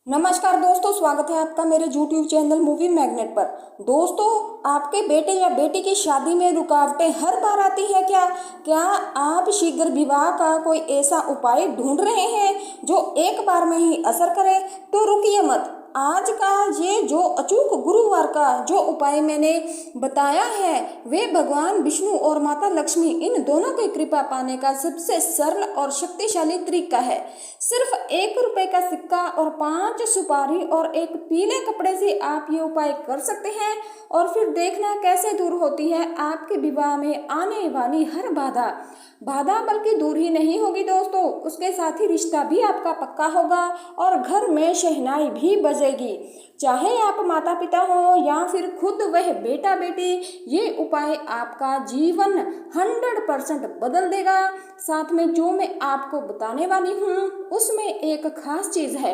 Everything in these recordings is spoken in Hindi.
नमस्कार दोस्तों, स्वागत है आपका मेरे YouTube चैनल मूवी मैग्नेट पर। दोस्तों, आपके बेटे या बेटी की शादी में रुकावटें हर बार आती है क्या आप शीघ्र विवाह का कोई ऐसा उपाय ढूंढ रहे हैं जो एक बार में ही असर करे? तो रुकिए मत। आज का ये जो अचूक गुरुवार का जो उपाय मैंने बताया है वे भगवान विष्णु और माता लक्ष्मी इन दोनों की कृपा पाने का सबसे सरल और शक्तिशाली तरीका है। सिर्फ ₹1 का सिक्का और 5 सुपारी और एक पीले कपड़े से आप ये उपाय कर सकते हैं और फिर देखना कैसे दूर होती है आपके विवाह में आने वाली हर बाधा। बल्कि दूर ही नहीं होगी दोस्तों, उसके साथ ही रिश्ता भी आपका पक्का होगा और घर में शहनाई भी बजेगी। चाहे आप माता पिता हो या फिर खुद वह बेटा बेटी, ये उपाय आपका जीवन 100% बदल देगा। साथ में जो मैं आपको बताने वाली हूँ उसमें एक खास चीज़ है।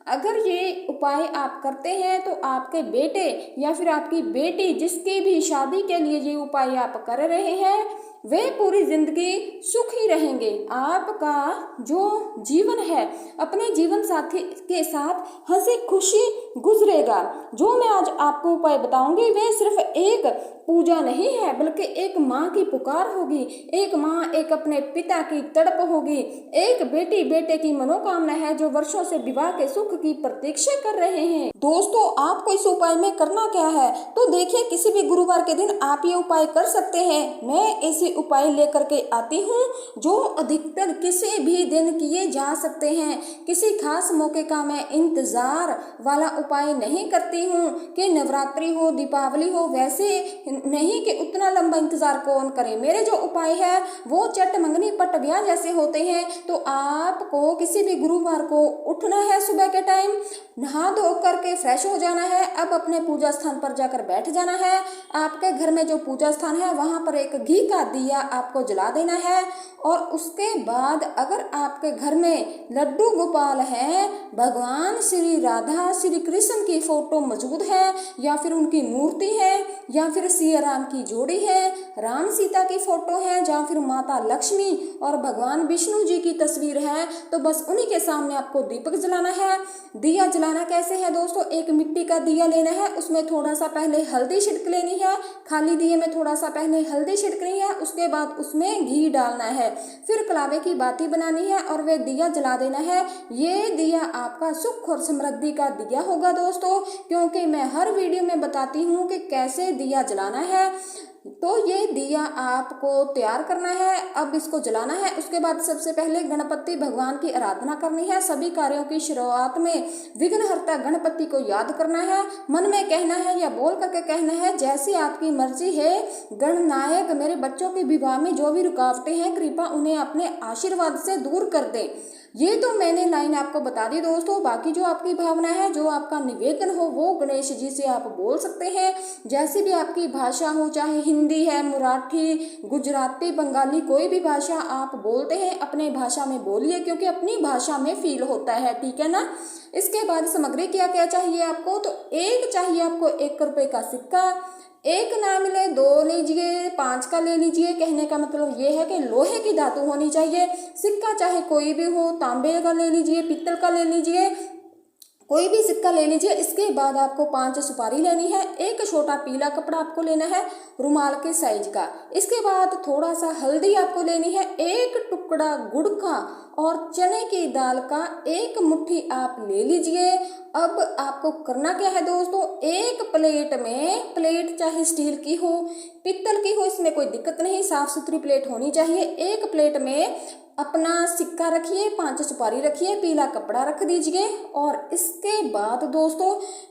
अगर ये उपाय आप करते हैं तो आपके बेटे या फिर आपकी बेटी जिसकी भी शादी के लिए ये उपाय आप कर रहे हैं वे पूरी जिंदगी सुखी रहेंगे। आपका जो जीवन है अपने जीवन साथी के साथ हंसी खुशी गुजरेगा। जो मैं आज आपको उपाय बताऊंगी वे सिर्फ एक पूजा नहीं है बल्कि एक माँ की पुकार होगी, एक माँ एक अपने पिता की तड़प होगी, एक बेटी बेटे की मनोकामना है जो वर्षों से विवाह के सुख की प्रतीक्षा कर रहे हैं। दोस्तों, आपको इस उपाय में करना क्या है तो देखिए, किसी भी गुरुवार के दिन आप ये उपाय कर सकते हैं। मैं ऐसे उपाय लेकर के आती हूँ जो अधिकतर किसी भी दिन किए जा सकते हैं। किसी खास मौके का मैं इंतजार वाला उपाय नहीं करती हूँ कि नवरात्रि हो दीपावली हो, वैसे नहीं कि उतना लंबा इंतजार कौन करे। मेरे जो उपाय है वो चट मंगनी पट ब्याह जैसे होते हैं। तो आपको किसी भी गुरुवार को उठना है, सुबह के टाइम नहा धो करके फ्रेश हो जाना है। अब अपने पूजा स्थान पर जाकर बैठ जाना है। आपके घर में जो पूजा स्थान है वहां पर एक घी का दिया आपको जला देना है और उसके बाद अगर आपके घर में लड्डू गोपाल है, भगवान श्री राधा श्री कृष्ण की फोटो मौजूद है या फिर उनकी मूर्ति है या फिर सिया राम की जोड़ी है, राम सीता की फोटो है या फिर माता लक्ष्मी और भगवान विष्णु जी की तस्वीर है, तो बस उन्हीं के सामने आपको दीपक जलाना है। दिया जलाना कैसे है दोस्तों, एक मिट्टी का दिया लेना है, उसमें थोड़ा सा पहले हल्दी छिड़क लेनी है, खाली दिए में थोड़ा सा पहले हल्दी छिड़कनी है, उसके बाद उसमें घी डालना है, फिर कलावे की बाती बनानी है और वे दिया जला देना है। ये दिया आपका सुख और समृद्धि का दिया होगा दोस्तों, क्योंकि मैं हर वीडियो में बताती हूँ कि कैसे दिया जलाना है। तो ये दिया आपको तैयार करना है, अब इसको जलाना है। उसके बाद सबसे पहले गणपति भगवान की आराधना करनी है। सभी कार्यों की शुरुआत में विघ्नहर्ता गणपति को याद करना है, मन में कहना है या बोल करके कहना है, जैसी आपकी मर्जी है गणनायक मेरे बच्चों के विवाह में जो भी रुकावटें हैं कृपा उन्हें अपने आशीर्वाद से दूर कर दे। ये तो मैंने लाइन आपको बता दी दोस्तों। बाकी जो आपकी भावना है, जो आपका निवेदन हो वो गणेश जी से आप बोल सकते हैं। जैसी भी आपकी भाषा हो, चाहे हिंदी है, मराठी, गुजराती, बंगाली, कोई भी भाषा आप बोलते हैं अपने भाषा में बोलिए, क्योंकि अपनी भाषा में फील होता है, ठीक है ना। इसके बाद सामग्री क्या क्या चाहिए आपको, तो एक चाहिए आपको ₹1 का सिक्का। एक ना मिले 2 लीजिए, 5 का ले लीजिए। कहने का मतलब ये है कि लोहे की धातु होनी चाहिए। सिक्का चाहे कोई भी हो, तांबे का ले लीजिए, पीतल का ले लीजिए, कोई भी सिक्का ले लीजिए। इसके बाद आपको 5 सुपारी लेनी है, एक छोटा पीला कपड़ा आपको लेना है रुमाल के साइज का। इसके बाद थोड़ा सा हल्दी आपको लेनी है, एक टुकड़ा गुड़ का और चने की दाल का 1 मुट्ठी आप ले लीजिए। अब आपको करना क्या है दोस्तों, एक प्लेट में, प्लेट चाहे स्टील की हो पित्तल की हो इसमें कोई दिक्कत नहीं, साफ सुथरी प्लेट होनी चाहिए। एक प्लेट में अपना सिक्का रखिए, 5 सुपारी रखिए, पीला कपड़ा रख दीजिए और इसके बाद दोस्तों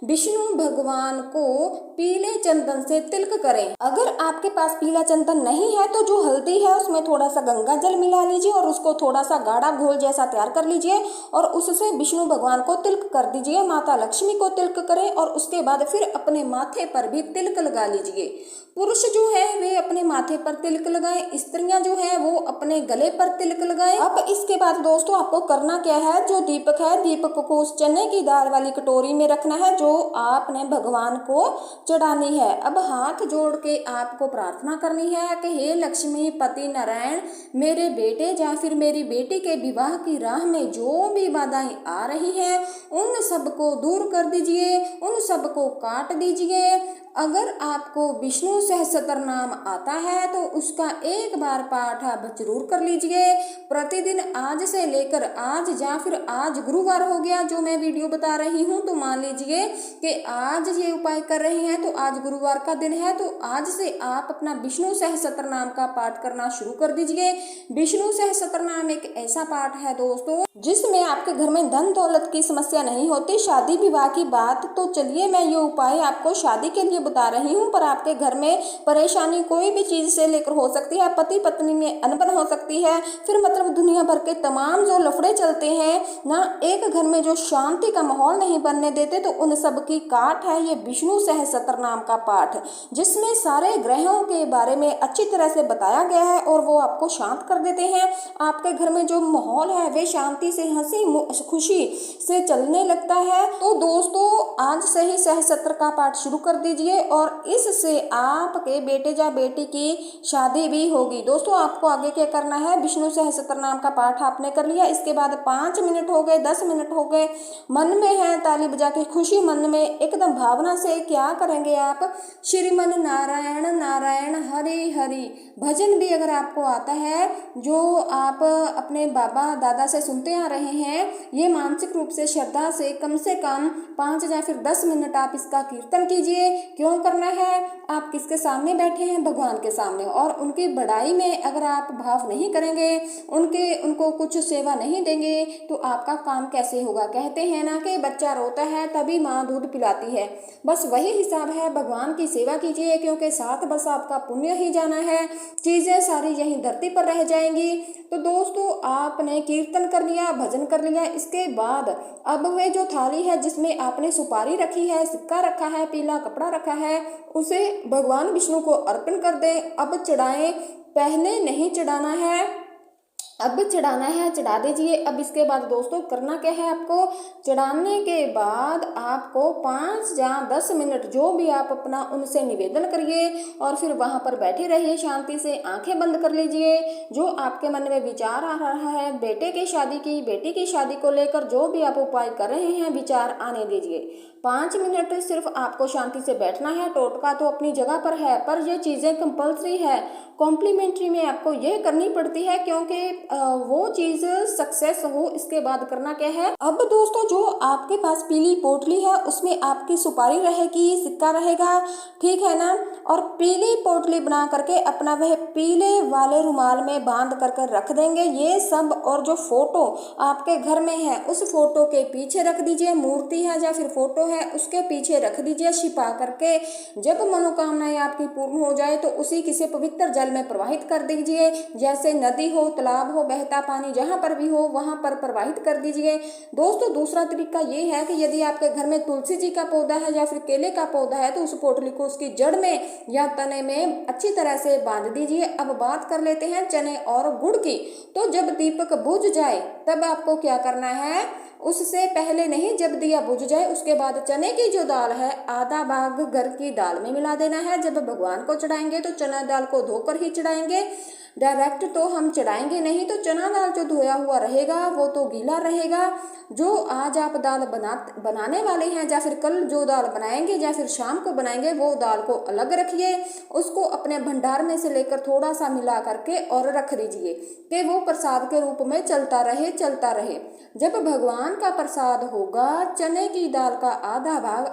विष्णु भगवान को पीले चंदन से तिलक करें। अगर आपके पास पीला चंदन नहीं है तो जो हल्दी है उसमें थोड़ा सा गंगा जल मिला लीजिए और उसको थोड़ा सा गाढ़ा घोल जैसा तैयार कर लीजिए और उससे विष्णु भगवान को तिलक कर दीजिए। माता लक्ष्मी को तिलक करें और उसके बाद फिर अपने माथे पर भी तिलक लगा लीजिए। पुरुष जो है वे अपने माथे पर तिलक लगाएं, स्त्रियां जो है वो अपने गले पर तिलक लगाएं। अब इसके बाद दोस्तों आपको करना क्या है, जो दीपक है, दीपक को उस चने की दाल वाली कटोरी में रखना है जो आपने भगवान को चढ़ानी है। अब हाथ जोड़ के आपको प्रार्थना करनी है कि हे लक्ष्मी पति नारायण, मेरे बेटे या फिर मेरी बेटी के विवाह की राह में जो भी बाधाएं आ रही हैं उन सबको दूर कर दीजिए, उन सबको काट दीजिए। अगर आपको विष्णु सहस्त्र नाम आता है तो उसका एक बार पाठ आप जरूर कर लीजिए प्रतिदिन। आज से लेकर आज या फिर आज गुरुवार हो गया जो मैं वीडियो बता रही हूँ, तो मान लीजिए कि आज ये उपाय कर रहे हैं तो आज गुरुवार का दिन है, तो आज से आप अपना विष्णु सहस्त्र नाम का पाठ करना शुरू कर दीजिए। विष्णु सहस्त्र नाम एक ऐसा पाठ है दोस्तों जिसमें आपके घर में धन दौलत की समस्या नहीं होती। शादी विवाह की बात तो चलिए मैं ये उपाय आपको शादी के लिए बता रही हूँ, पर आपके घर में परेशानी कोई भी चीज से लेकर हो सकती है। पति पत्नी में अनबन हो सकती है, फिर मतलब दुनिया भर के तमाम जो लफड़े चलते हैं ना, एक घर में जो शांति का माहौल नहीं बनने देते, तो उन सब की काट है ये विष्णु सहस्त्र नाम का पाठ, जिसमें सारे ग्रहों के बारे में अच्छी तरह से बताया गया है और वो आपको शांत कर देते हैं। आपके घर में जो माहौल है वे शांति से, हंसी खुशी से चलने लगता है। तो दोस्तों आज से ही सहस्त्र का पाठ शुरू कर दीजिए और इससे आपके बेटे या बेटी की शादी भी होगी। दोस्तों आपको आगे क्या करना है, विष्णु सहस्त्र नाम का पाठ आपने कर लिया, इसके बाद 5 मिनट हो गए, 10 मिनट हो गए, मन में है ताली बजा के खुशी मन में एकदम भावना से क्या करेंगे आप, श्रीमन नारायण नारायण हरि हरि भजन भी अगर आपको आता है जो आप अपने बाबा दादा से सुनते आ रहे हैं, ये मानसिक रूप से श्रद्धा से कम 5 या फिर 10 मिनट आप इसका कीर्तन कीजिए। क्यों करना है, आप किसके सामने बैठे हैं, भगवान के सामने, और उनकी बड़ाई में अगर आप भाव नहीं करेंगे, उनको कुछ सेवा नहीं देंगे तो आपका काम कैसे होगा। कहते हैं ना कि बच्चा रोता है तभी माँ दूध पिलाती है, बस वही हिसाब है। भगवान की सेवा कीजिए क्योंकि साथ बस आपका पुण्य ही जाना है, चीजें सारी यहीं धरती पर रह जाएंगी। तो दोस्तों आपने कीर्तन कर लिया, भजन कर लिया, इसके बाद अब वे जो थाली है जिसमें आपने सुपारी रखी है, सिक्का रखा है, पीला कपड़ा रखा है, उसे भगवान विष्णु को अर्पण कर दें। अब चढ़ाएं, पहले नहीं चढ़ाना है, अब चढ़ाना है, चढ़ा दीजिए। अब इसके बाद दोस्तों करना क्या है, आपको चढ़ाने के बाद आपको 5 या 10 मिनट जो भी आप अपना उनसे निवेदन करिए और फिर वहां पर बैठे रहिए शांति से, आंखें बंद कर लीजिए। जो आपके मन में विचार आ रहा है बेटे की शादी की, बेटी की शादी को लेकर जो भी आप उपाय कर रहे हैं, विचार आने दीजिए। 5 मिनट सिर्फ आपको शांति से बैठना है। टोटका तो अपनी जगह पर है, पर ये चीजें कंपल्सरी है, कॉम्प्लीमेंट्री में आपको ये करनी पड़ती है क्योंकि वो चीज सक्सेस हो। इसके बाद करना क्या है, अब दोस्तों जो आपके पास पीली पोटली है उसमें आपकी सुपारी रहेगी, सिक्का रहेगा, ठीक है ना, और पीली पोटली बना करके अपना वह पीले वाले रुमाल में बांध करके रख देंगे ये सब। और जो फोटो आपके घर में है उस फोटो के पीछे रख दीजिए, मूर्ति है या फिर फोटो है उसके पीछे रख दीजिए छिपा करके। जब मनोकामनाएं आपकी पूर्ण हो जाए तो उसी किसी पवित्र जल में प्रवाहित कर दीजिए, जैसे नदी हो, तालाब हो, बहता पानी जहां पर भी हो वहां पर प्रवाहित कर दीजिए। दोस्तों दूसरा तरीका ये है कि यदि आपके घर में तुलसी जी का पौधा है या फिर केले का पौधा है तो उस पोटली को उसकी जड़ में या तने में अच्छी तरह से बांध दीजिए। अब बात कर लेते हैं चने और गुड़ की। तो जब दीपक बुझ जाए तब आपको क्या करना है, उससे पहले नहीं, जब दिया बुझ जाए उसके बाद चने की जो दाल है आधा भाग घर की दाल में मिला देना है। जब भगवान को चढ़ाएंगे तो चना दाल को धोकर ही चढ़ाएंगे, डायरेक्ट तो हम चढ़ाएंगे नहीं। तो चना दाल जो धोया हुआ रहेगा वो तो गीला रहेगा। जो आज आप दाल बनाने वाले हैं या फिर कल जो दाल बनाएंगे या फिर शाम को बनाएंगे वो दाल को अलग रखिए, उसको अपने भंडार में से लेकर थोड़ा सा मिला करके और रख दीजिए कि वो प्रसाद के रूप में चलता रहे। जब भगवान का प्रसाद होगा चने की दाल का आधा भाग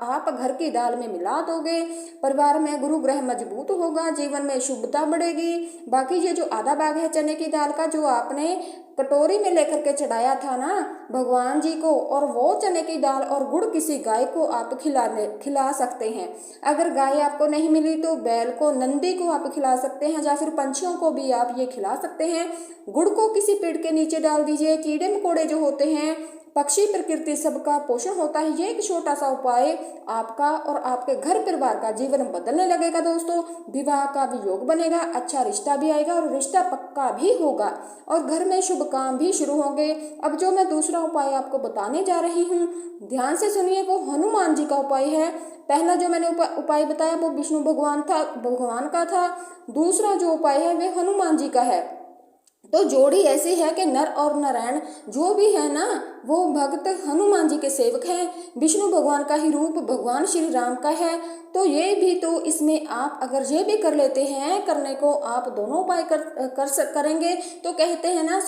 आप घर की दाल में मिला दोगे, परिवार में गुरु ग्रह मजबूत होगा, जीवन में शुभता बढ़ेगी। बाकी ये जो आधा भाग है चने की दाल का जो आपने कटोरी में लेकर के चढ़ाया था ना भगवान जी को, और वो चने की दाल और गुड़ किसी गाय को आप खिला सकते हैं। अगर गाय आपको नहीं मिली तो बैल को, नंदी को आप खिला सकते हैं या फिर पंछियों को भी आप ये खिला सकते हैं। गुड़ को किसी पेड़ के नीचे डाल दीजिए। कीड़े मकोड़े जो होते हैं पक्षी प्रकृति सबका पोषण होता है। ये एक छोटा सा उपाय आपका और आपके घर परिवार का जीवन बदलने लगेगा दोस्तों। विवाह का भी योग बनेगा, अच्छा रिश्ता भी आएगा और रिश्ता पक्का भी होगा और घर में शुभ काम भी शुरू होंगे। अब जो मैं दूसरा उपाय आपको बताने जा रही हूँ, ध्यान से सुनिए, वो हनुमान जी का उपाय है। पहला जो मैंने उपाय बताया वो विष्णु भगवान का था। दूसरा जो उपाय है वे हनुमान जी का है। तो जोड़ी ऐसी है कि नर और नारायण जो भी है ना, वो भक्त हनुमान जी के सेवक हैं। विष्णु भगवान का ही रूप भगवान श्री राम का है। तो ये भी तो इसमें आप अगर ये भी कर लेते हैं, करने को आप दोनों उपाय करेंगे तो कहते हैं ना,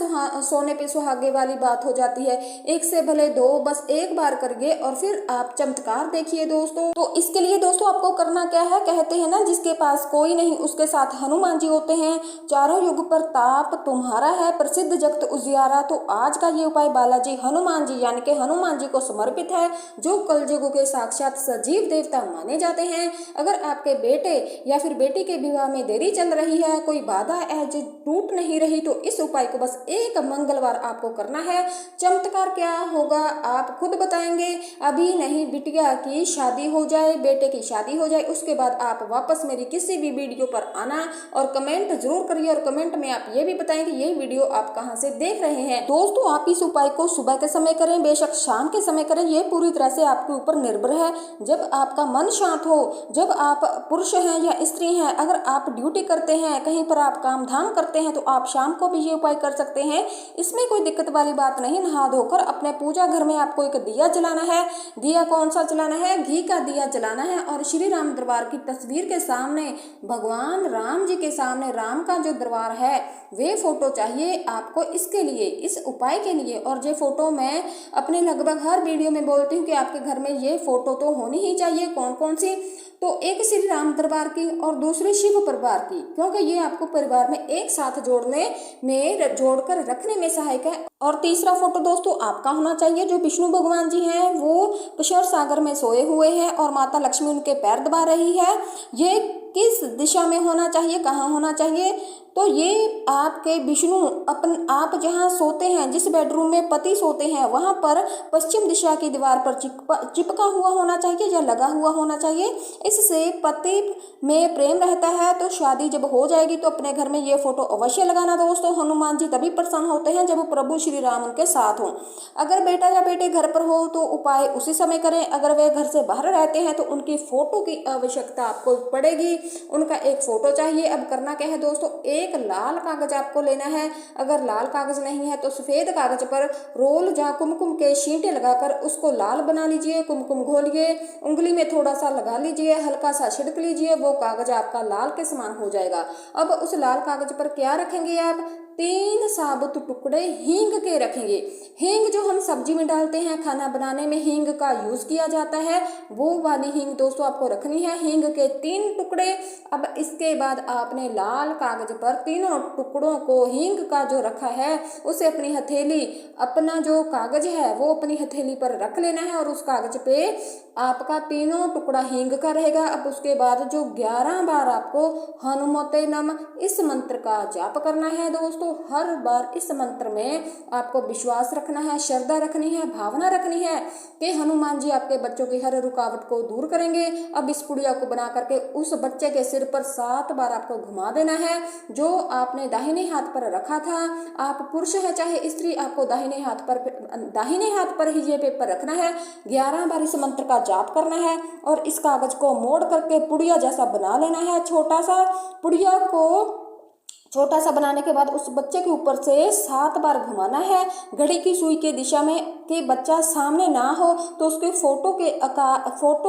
सोने पे सुहागे वाली बात हो जाती है। एक से भले दो, बस एक बार करिए और फिर आप चमत्कार देखिए दोस्तों। तो इसके लिए दोस्तों आपको करना क्या है, कहते हैं ना, जिसके पास कोई नहीं उसके साथ हनुमान जी होते हैं। चारों युग पर ताप तुम्हारा है, प्रसिद्ध जगत उजियारा। तो आज का ये उपाय बालाजी हनुमान जी यानी कि हनुमान जी को समर्पित है, जो कलयुग के साक्षात सजीव देवता माने जाते हैं। अगर आपके बेटे या फिर बेटी के विवाह में देरी चल रही है, कोई बाधा है जो टूट नहीं रही, तो इस उपाय को बस एक मंगलवार आपको करना है। चमत्कार क्या होगा आप खुद बताएंगे। अभी नहीं, बिटिया की शादी हो जाए, बेटे की शादी हो जाए, उसके बाद आप वापस मेरी किसी भी वीडियो पर आना और कमेंट जरूर करिए और कमेंट में आप ये भी बताएं कि ये वीडियो आप कहां से देख रहे हैं। दोस्तों आप इस उपाय को सुबह के समय करें, बेशक शाम के समय करें, ये पूरी तरह से आपके ऊपर निर्भर है। जब आपका मन शांत हो, जब आप पुरुष हैं या स्त्री हैं, अगर आप ड्यूटी करते हैं, कहीं पर आप काम धाम करते हैं, तो आप शाम को भी ये उपाय कर सकते हैं। इसमें कोई दिक्कत वाली बात नहीं। नहा धोकर अपने पूजा घर में आपको एक दिया जलाना है। दिया कौन सा जलाना है, घी का दिया जलाना है और श्री राम दरबार की तस्वीर के सामने, भगवान राम जी के सामने, राम का जो दरबार है वे फोटो चाहिए आपको इसके लिए, इस उपाय के लिए। और ये फोटो मैं अपने लगभग हर वीडियो में बोलती हूँ कि आपके घर में ये फोटो तो होनी ही चाहिए। कौन कौन सी, तो एक श्री राम दरबार की और दूसरी शिव परिवार की, क्योंकि ये आपको परिवार में एक साथ जोड़कर रखने में सहायक है। और तीसरा फोटो दोस्तों आपका होना चाहिए, जो विष्णु भगवान जी हैं वो क्षीर सागर में सोए हुए हैं और माता लक्ष्मी उनके पैर दबा रही है। ये किस दिशा में होना चाहिए, कहाँ होना चाहिए, तो ये आपके विष्णु आप जहाँ सोते हैं, जिस बेडरूम में पति सोते हैं, वहाँ पर पश्चिम दिशा की दीवार पर चिपका हुआ होना चाहिए या लगा हुआ होना चाहिए। इससे पति में प्रेम रहता है। तो शादी जब हो जाएगी तो अपने घर में ये फोटो अवश्य लगाना दोस्तों। हनुमान जी तभी प्रसन्न होते हैं जब प्रभु श्री राम उनके साथ हों। अगर बेटा या बेटी घर पर हो तो उपाय उसी समय करें। अगर वे घर से बाहर रहते हैं तो उनकी फोटो की आवश्यकता आपको पड़ेगी, उनका एक फोटो चाहिए। अब करना क्या है दोस्तों, एक लाल कागज आपको लेना है। अगर लाल कागज नहीं है तो सफेद कागज पर रोल या कुमकुम के छींटे लगाकर उसको लाल बना लीजिए। कुमकुम घोलिए, उंगली में थोड़ा सा लगा लीजिए, हल्का सा छिड़क लीजिए, वो कागज आपका लाल के समान हो जाएगा। अब उस लाल कागज पर क्या रखेंगे आप, 3 साबुत टुकड़े हींग के रखेंगे। हींग जो हम सब्जी में डालते हैं, खाना बनाने में हींग का यूज किया जाता है, वो वाली हींग दोस्तों आपको रखनी है। हींग के 3 टुकड़े। अब इसके बाद आपने लाल कागज पर तीनों टुकड़ों को हींग का जो रखा है उसे अपनी हथेली, अपना जो कागज है वो अपनी हथेली पर रख लेना है और उस कागज पे आपका तीनों टुकड़ा हींग का रहेगा। अब उसके बाद जो 11 बार आपको हनुमते नम इस मंत्र का जाप करना है दोस्तों। हर बार इस मंत्र में आपको विश्वास रखना है, श्रद्धा रखनी है, भावना रखनी है कि हनुमान जी आपके बच्चों की हर रुकावट को दूर करेंगे। अब इस पुड़िया को बना करके उस बच्चे के सिर पर 7 बार आपको घुमा देना है, जो आपने दाहिने हाथ पर रखा था। आप पुरुष है चाहे स्त्री, आपको दाहिने हाथ पर ही ये पेपर रखना है। 11 बार इस मंत्र का जाप करना है और इस कागज को मोड़ करके पुड़िया जैसा बना लेना है। छोटा सा पुड़िया को छोटा सा बनाने के बाद उस बच्चे के ऊपर से 7 बार घुमाना है, घड़ी की सुई के दिशा में, कि बच्चा सामने ना हो तो उसके फोटो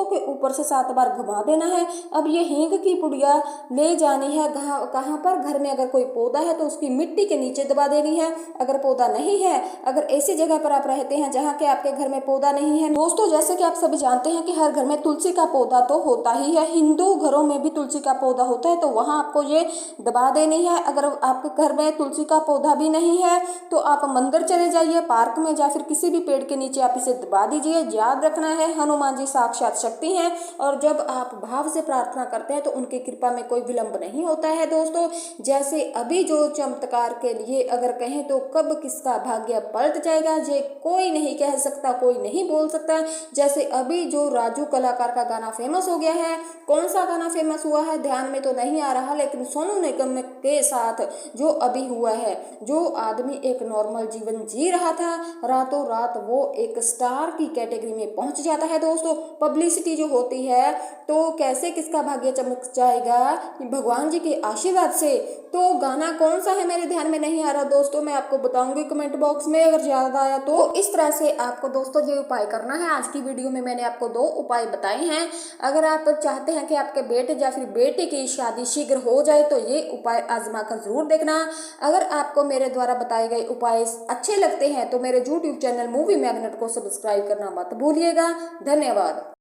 के ऊपर से 7 बार घुमा देना है। अब ये हींग की पुड़िया ले जानी है कहाँ पर, घर में अगर कोई पौधा है तो उसकी मिट्टी के नीचे दबा देनी है। अगर पौधा नहीं है, अगर ऐसी जगह पर आप रहते हैं जहाँ के आपके घर में पौधा नहीं है दोस्तों, जैसे कि आप सभी जानते हैं कि हर घर में तुलसी का पौधा तो होता ही है, हिंदू घरों में भी तुलसी का पौधा होता है, तो वहाँ आपको ये दबा देनी है। अगर आपके घर में तुलसी का पौधा भी नहीं है तो आप मंदिर चले जाइए, पार्क में, या फिर किसी भी पेड़ के नीचे आप इसे दबा दीजिए। याद रखना है, हनुमान जी साक्षात शक्ति हैं और जब आप भाव से प्रार्थना करते हैं तो उनकी कृपा में कोई विलंब नहीं होता है दोस्तों। जैसे अभी जो चमत्कार के लिए अगर कहें तो कब किसका भाग्य पलट जाएगा ये कोई नहीं कह सकता, कोई नहीं बोल सकता। जैसे अभी जो राजू कलाकार का गाना फेमस हो गया है, कौन सा गाना फेमस हुआ है ध्यान में तो नहीं आ रहा, लेकिन सोनू निगम के साथ जो अभी हुआ है, जो आदमी एक नॉर्मल जीवन जी रहा था, रातों रात वो एक स्टार की कैटेगरी में पहुंच जाता है दोस्तों। पब्लिसिटी जो होती है तो कैसे किसका भाग्य चमक जाएगा भगवान जी के आशीर्वाद से। तो गाना कौन सा है मेरे ध्यान में नहीं आ रहा दोस्तों, मैं आपको बताऊंगी कमेंट बॉक्स में अगर ज्यादा आया तो। इस तरह से आपको दोस्तों ये उपाय करना है। आज की वीडियो में मैंने आपको 2 उपाय बताए हैं। अगर आप चाहते हैं कि आपके बेटे या फिर बेटी की शादी शीघ्र हो जाए तो ये उपाय आजमा कर जरूर देखना। अगर आपको मेरे द्वारा बताए गए उपाय अच्छे लगते हैं तो मेरे YouTube चैनल मूवी मैग्नेट को सब्सक्राइब करना मत भूलिएगा। धन्यवाद।